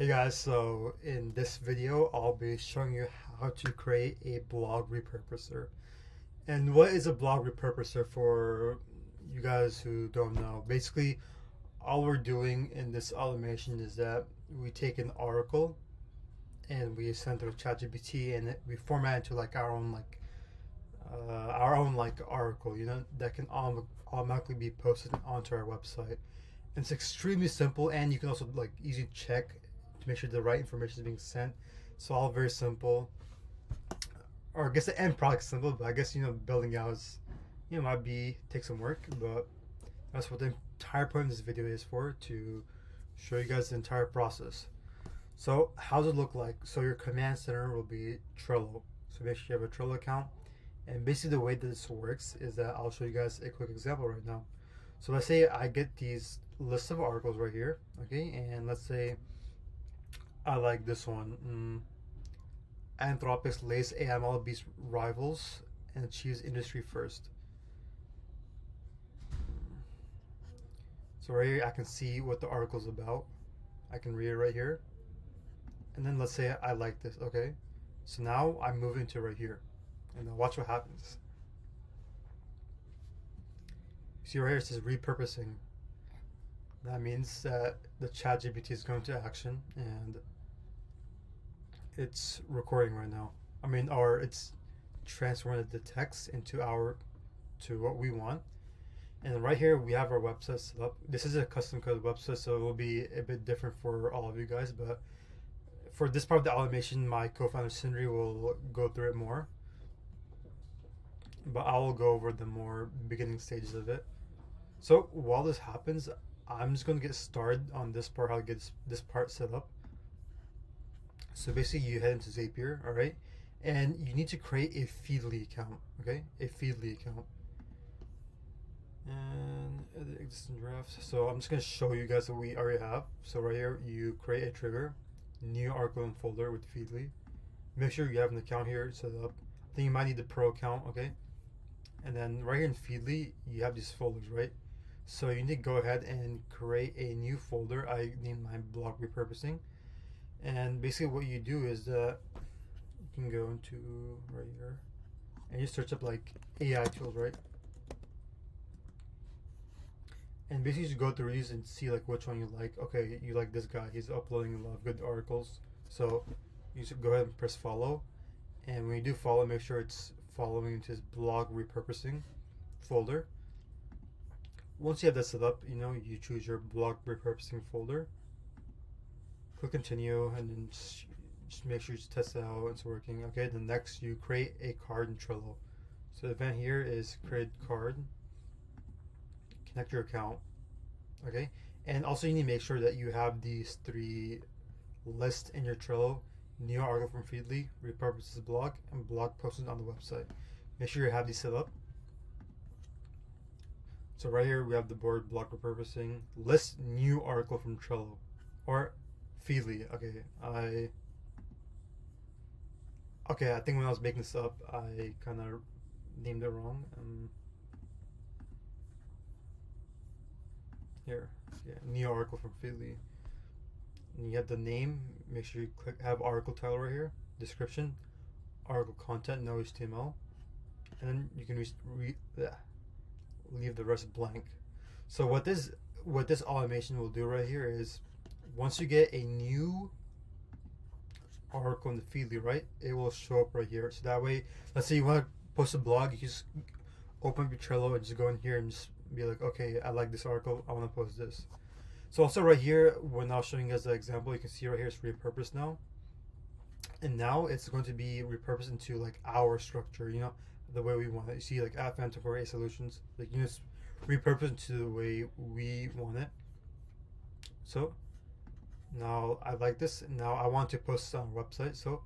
Hey guys, so in this video I'll be showing you how to create a blog repurposer. And what is a blog repurposer for you guys who don't know? Basically, all we're doing in this automation is that we take an article and we send it to ChatGPT and we format it to like our own article, that can automatically be posted onto our website. And it's extremely simple, and you can also like easily check to make sure the right information is being sent. It's all very simple. Or I guess the end product is simple, but I guess building out is might be take some work, but that's what the entire point of this video is for, to show you guys the entire process. So how does it look like? So your command center will be Trello. So make sure you have a Trello account. And basically the way that this works is that I'll show you guys a quick example right now. So let's say I get these lists of articles right here, okay? And let's say I like this one. Anthropic lays AML beats rivals and achieves industry first. So right here I can see what the article's about. I can read it right here. And then let's say I like this, okay? So now I move into right here. And now watch what happens. See right here it says repurposing. That means that the ChatGPT is going to action and it's recording right now. Or it's transferring the text to what we want. And right here we have our website set up. This is a custom code website, so it will be a bit different for all of you guys. But for this part of the automation, my co-founder Sindri will go through it more. But I will go over the more beginning stages of it. So while this happens, I'm just going to get started on this part, how to get this part set up. So basically you head into Zapier, all right? And you need to create a Feedly account, okay? A Feedly account. And edit existing drafts. So I'm just going to show you guys what we already have. So right here, you create a trigger, new article and folder with Feedly. Make sure you have an account here set up. I think you might need the pro account, okay? And then right here in Feedly, you have these folders, right? So you need to go ahead and create a new folder. I named my blog repurposing. And basically what you do is that you can go into right here and you search up like AI tools, right? And basically you go through these and see like which one you like. Okay, you like this guy, he's uploading a lot of good articles. So you should go ahead and press follow. And when you do follow, make sure it's following into his blog repurposing folder. Once you have that set up, you choose your blog repurposing folder. Click continue and then just make sure you test it out, it's working. Okay, then next you create a card in Trello. So the event here is create card, connect your account, okay? And also you need to make sure that you have these three lists in your Trello: new article from Feedly, repurposes blog, and blog posted on the website. Make sure you have these set up. So right here we have the board blog repurposing, list new article from Trello or Feedly. I think when I was making this up, I kind of named it wrong. Here, yeah, new article from Feedly. And you have the name. Make sure you have article title right here, description, article content, no HTML, and then you can leave the rest blank. So what this automation will do right here is, once you get a new article in the Feedly, right, it will show up right here. So that way, let's say you want to post a blog, you just open up your Trello and just go in here and just be like, okay, I like this article, I want to post this. So also right here, when I was showing you guys the example, you can see right here it's repurposed now. And now it's going to be repurposed into like our structure, the way we want it. You see like at Phantom for A Solutions, like it's repurposed into the way we want it. So now I like this. Now I want to post it on our website. So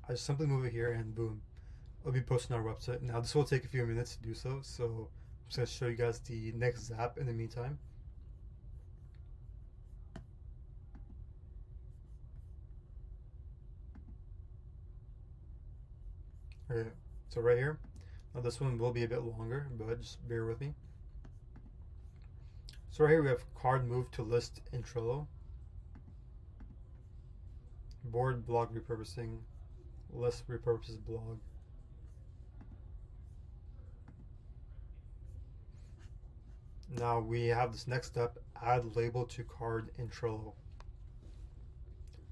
I just simply move it here and boom, it'll be posted on our website. Now this will take a few minutes to do so. So I'm just going to show you guys the next zap in the meantime. Okay, so right here, now this one will be a bit longer, but just bear with me. So right here we have card move to list in Trello. Board blog repurposing. List repurposes blog. Now we have this next step, add label to card in Trello.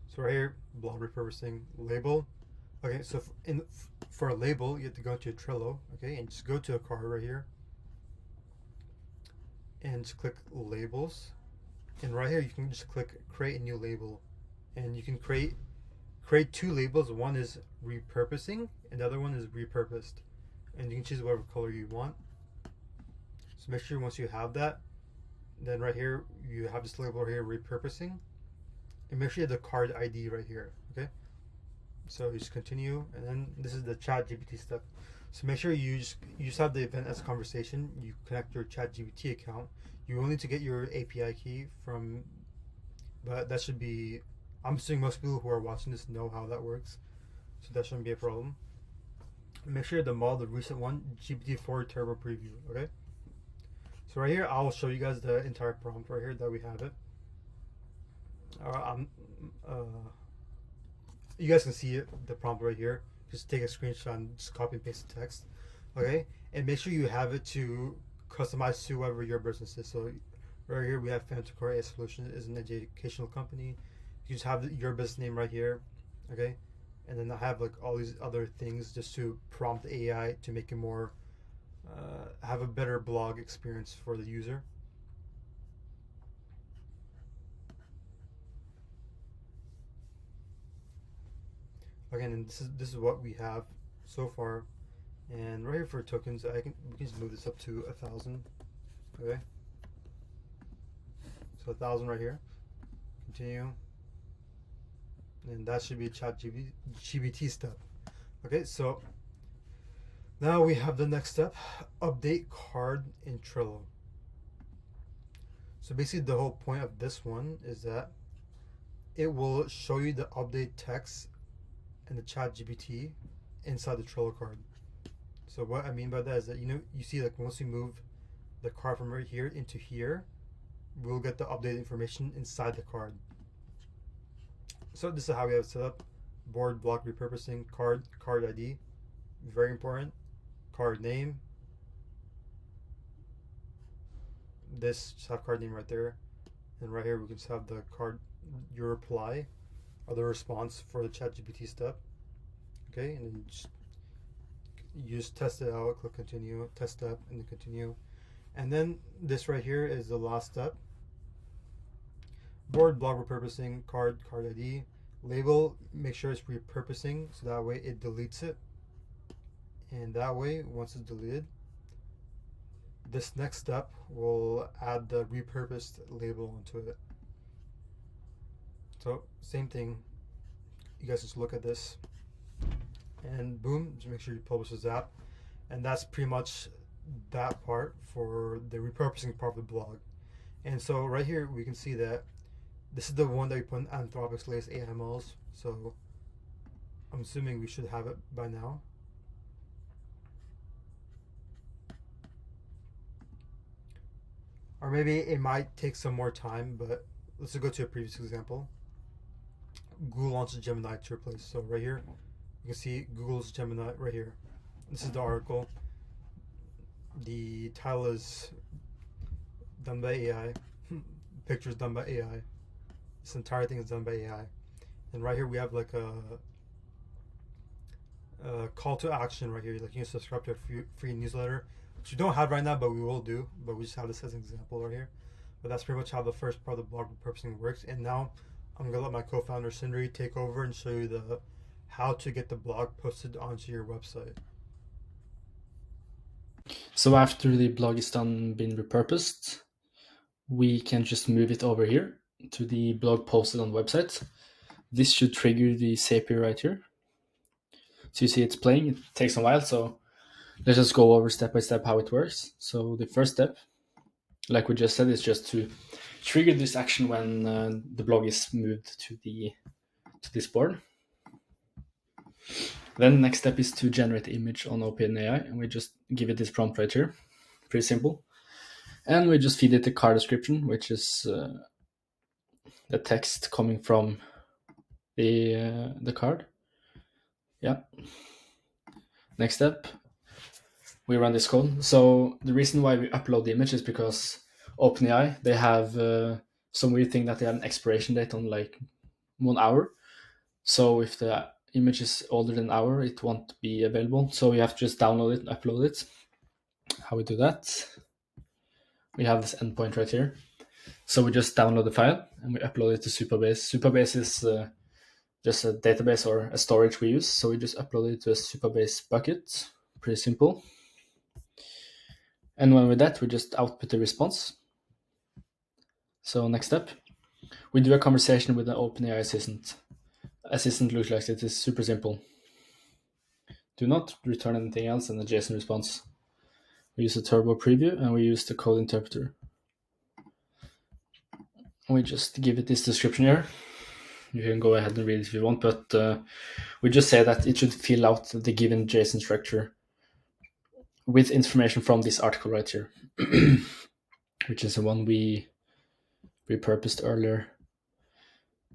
So right here, blog repurposing, label. Okay, so for a label, you have to go to Trello, okay, and just go to a card right here. And just click labels. And right here, you can just click create a new label. And you can create two labels. One is repurposing, and the other one is repurposed. And you can choose whatever color you want. So make sure once you have that, then right here you have this label right here, repurposing, and make sure you have the card ID right here. Okay, so you just continue, and then this is the ChatGPT step. So make sure you just have the event as a conversation. You connect your ChatGPT account. You will need to get your API key from, but that should be. I'm assuming most people who are watching this know how that works, so that shouldn't be a problem. Make sure the model, the recent one, GPT-4 Turbo Preview. Okay. So right here, I'll show you guys the entire prompt right here that we have it. You guys can see it, the prompt right here. Just take a screenshot and just copy and paste the text. Okay, and make sure you have it to customize to whatever your business is. So right here we have Fantacore AI Solutions is an educational company. You just have your business name right here. Okay, and then I have like all these other things just to prompt the AI to make it more have a better blog experience for the user. Again, and this is what we have so far. And right here for tokens, we can just move this up to 1,000. Okay, so 1,000 right here. Continue, and that should be a ChatGPT step. Okay, so now we have the next step, update card in Trello. So basically the whole point of this one is that it will show you the update text and the ChatGPT inside the Trello card. So what I mean by that is that, you see like once you move the card from right here into here, we'll get the updated information inside the card. So this is how we have it set up. Board block repurposing, card ID, very important. Card name, this just have card name right there, and right here we can just have the card, your reply or the response for the ChatGPT step. Okay, and then you just test it out, click continue, test step, and then continue. And then this right here is the last step. Board block repurposing, card ID, label, make sure it's repurposing so that way it deletes it. And that way, once it's deleted, this next step will add the repurposed label onto it. So same thing, you guys just look at this, and boom, just make sure you publish this app. And that's pretty much that part for the repurposing part of the blog. And so right here, we can see that this is the one that we put in Anthropic's latest AI models. So I'm assuming we should have it by now. Or maybe it might take some more time, but let's go to a previous example. Google launches Gemini to replace. So right here, you can see Google's Gemini right here. This is the article. The title is done by AI. Pictures done by AI. This entire thing is done by AI. And right here we have like a call to action right here. Like you can subscribe to a free newsletter, which we don't have right now, but we will do. But we just have this as an example right here. But that's pretty much how the first part of the blog repurposing works. And now I'm gonna let my co-founder Sindri take over and show you the how to get the blog posted onto your website. So after the blog is done being repurposed, we can just move it over here to the blog posted on the website. This should trigger the Zapier right here. So you see it's playing. It takes a while, so let's just go over step by step how it works. So the first step, like we just said, is just to trigger this action when the blog is moved to this board. Then the next step is to generate the image on OpenAI, and we just give it this prompt right here. Pretty simple. And we just feed it the card description, which is the text coming from the card. Yeah. Next step, we run this code. So the reason why we upload the image is because OpenAI, they have some weird thing that they have an expiration date on like 1 hour. So if the image is older than an hour, it won't be available. So you have to just download it and upload it. How we do that? We have this endpoint right here. So we just download the file and we upload it to Supabase. Supabase is just a database or a storage we use. So we just upload it to a Supabase bucket. Pretty simple. And when with that, we just output the response. So next step, we do a conversation with the OpenAI assistant. Assistant looks like it is super simple. Do not return anything else in the JSON response. We use a turbo preview and we use the code interpreter. We just give it this description here. You can go ahead and read it if you want, but we just say that it should fill out the given JSON structure with information from this article right here, which is the one we repurposed earlier.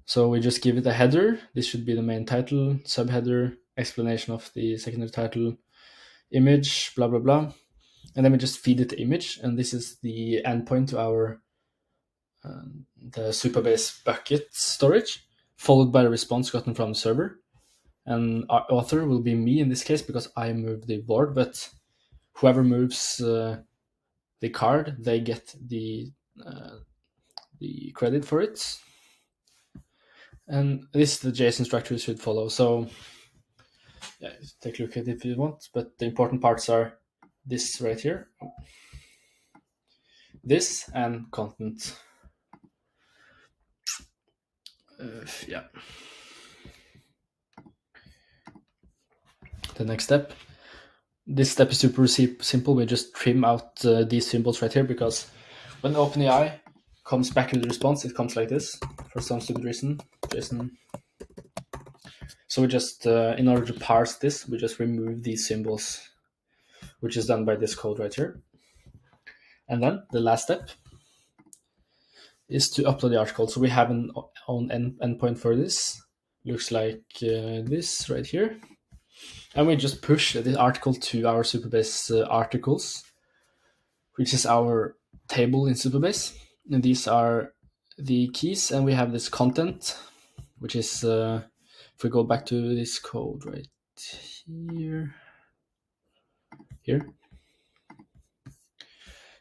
So we just give it a header. This should be the main title, subheader, explanation of the secondary title, image, blah, blah, blah. And then we just feed it the image. And this is the endpoint to our the Supabase bucket storage, followed by the response gotten from the server. And our author will be me in this case because I moved the board, but whoever moves the card, they get the credit for it. And this is the JSON structure you should follow. So yeah, take a look at it if you want, but the important parts are this right here, this, and content. Yeah. The next step. This step is super simple. We just trim out these symbols right here because when OpenAI comes back with the response, it comes like this for some stupid reason. JSON. So we just, in order to parse this, we just remove these symbols, which is done by this code right here. And then the last step is to upload the article. So we have an own endpoint for this. Looks like this right here. And we just push this article to our Supabase articles, which is our table in Supabase. And these are the keys. And we have this content, which is, if we go back to this code right here,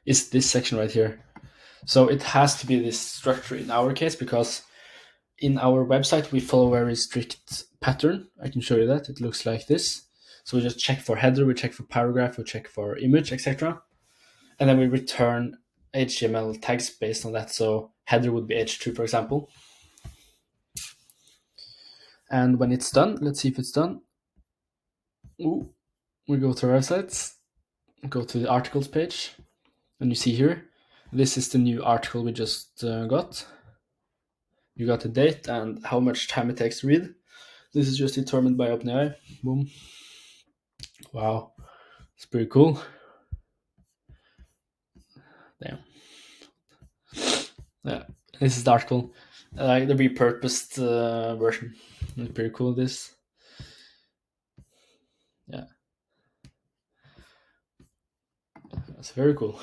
is this section right here. So it has to be this structure in our case because in our website, we follow a very strict pattern. I can show you that. It looks like this. So we just check for header, we check for paragraph, we check for image, etc. And then we return HTML tags based on that. So header would be h2, for example. And when it's done, let's see if it's done. Ooh, we go to our websites, go to the articles page, and you see here, this is the new article we just got. You got the date and how much time it takes to read. This is just determined by OpenAI. Boom. Wow, it's pretty cool. Damn. Yeah, this is the article. Like the repurposed version. It's pretty cool, this. Yeah. That's very cool.